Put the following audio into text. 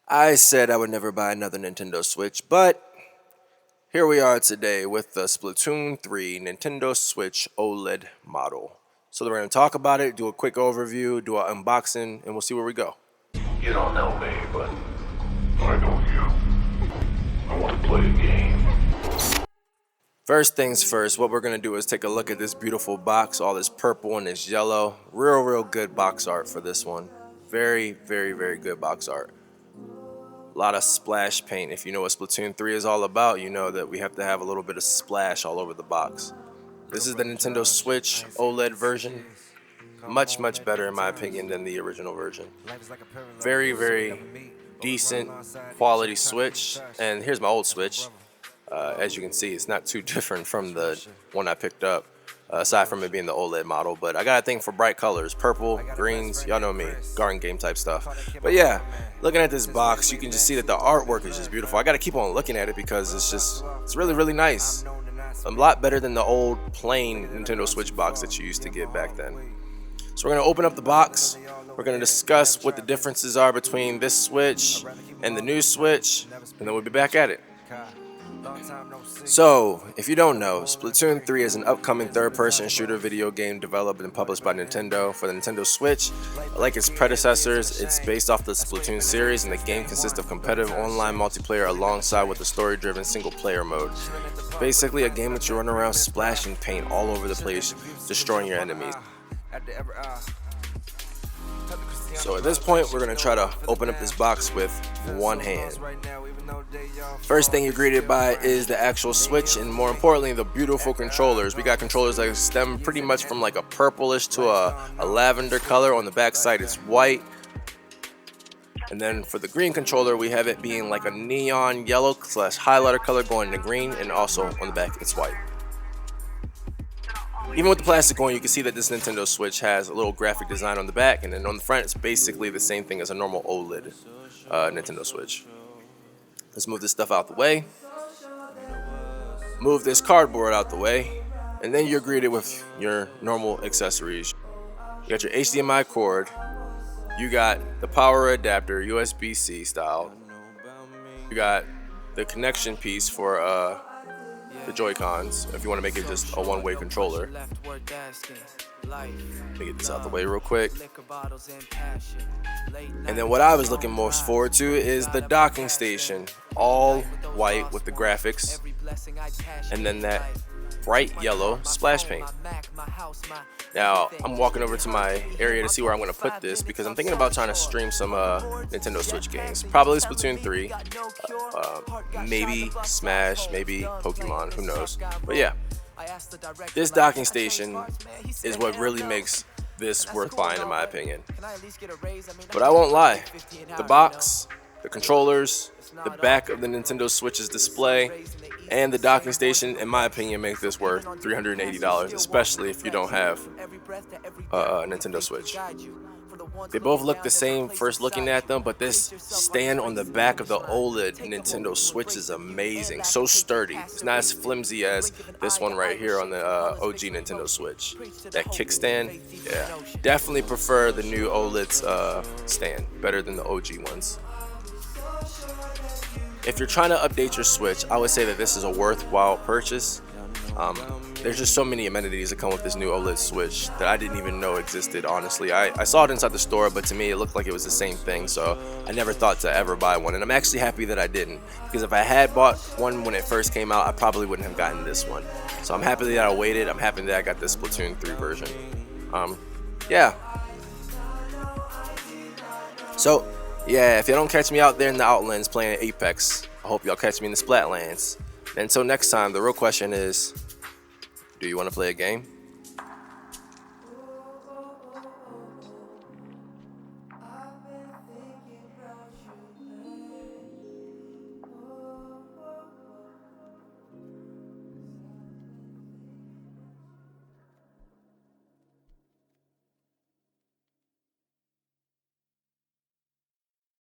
I said I would never buy another Nintendo Switch, but here we are today with the Splatoon 3 Nintendo Switch OLED model. So we're going to talk about it, do a quick overview, do an unboxing, and we'll see where we go. You don't know me, but I know you. I want to play a game. First things first, what we're going to do is take a look at this beautiful box, all this purple and this yellow. Real good box art for this one. Very good box art. A lot of splash paint. If you know what Splatoon 3 is all about, you know that we have to have a little bit of splash all over the box. This is the Nintendo Switch OLED version. Much better in my opinion than the original version. Very decent quality Switch. And here's my old Switch. As you can see, it's not too different from the one I picked up, aside from it being the OLED model. But I got a thing for bright colors, purple, greens, y'all know me, garden game type stuff. But yeah, looking at this box, you can just see that the artwork is just beautiful. I got to keep on looking at it because it's really nice. A lot better than the old plain Nintendo Switch box that you used to get back then. So we're going to open up the box. We're going to discuss what the differences are between this Switch and the new Switch, and then we'll be back at it. So, if you don't know, Splatoon 3 is an upcoming third-person shooter video game developed and published by Nintendo for the Nintendo Switch. Like its predecessors, it's based off the Splatoon series, and the game consists of competitive online multiplayer alongside with a story-driven single-player mode. Basically, a game that you run around splashing paint all over the place, destroying your enemies. So at this point, we're going to try to open up this box with one hand. First thing you're greeted by is the actual Switch, and more importantly, the beautiful controllers. We got controllers that stem pretty much from like a purplish to a lavender color. On the back side, it's white. And then for the green controller, we have it being like a neon yellow / highlighter color going to green, and also on the back, it's white. Even with the plastic on, you can see that this Nintendo Switch has a little graphic design on the back, and then on the front, it's basically the same thing as a normal OLED Nintendo Switch. Let's move this stuff out the way. Move this cardboard out the way, and then you're greeted with your normal accessories. You got your HDMI cord. You got the power adapter, USB-C style. You got the connection piece for the Joy-Cons, if you want to make it just a one-way controller. Let me get this out the way real quick. And then what I was looking most forward to is the docking station. All white with the graphics. And then that bright yellow splash paint. Now, I'm walking over to my area to see where I'm going to put this because I'm thinking about trying to stream some Nintendo Switch games. Probably Splatoon 3, maybe Smash, maybe Pokemon, who knows. But yeah, this docking station is what really makes this worth buying in my opinion. But I won't lie, the box, the controllers, the back of the Nintendo Switch's display, and the docking station, in my opinion, make this worth $380, especially if you don't have a Nintendo Switch. They both look the same first looking at them, but this stand on the back of the OLED Nintendo Switch is amazing. So sturdy. It's not as flimsy as this one right here on the OG Nintendo Switch. That kickstand, yeah. Definitely prefer the new OLED's stand, better than the OG ones. If you're trying to update your Switch, I would say that this is a worthwhile purchase. There's just so many amenities that come with this new OLED Switch that I didn't even know existed, honestly. I saw it inside the store, but to me it looked like it was the same thing, so I never thought to ever buy one. And I'm actually happy that I didn't, because if I had bought one when it first came out, I probably wouldn't have gotten this one. So I'm happy that I waited. I'm happy that I got this Splatoon 3 version. Yeah. So, yeah, if y'all don't catch me out there in the Outlands playing Apex, I hope y'all catch me in the Splatlands. And until next time, the real question is, do you want to play a game?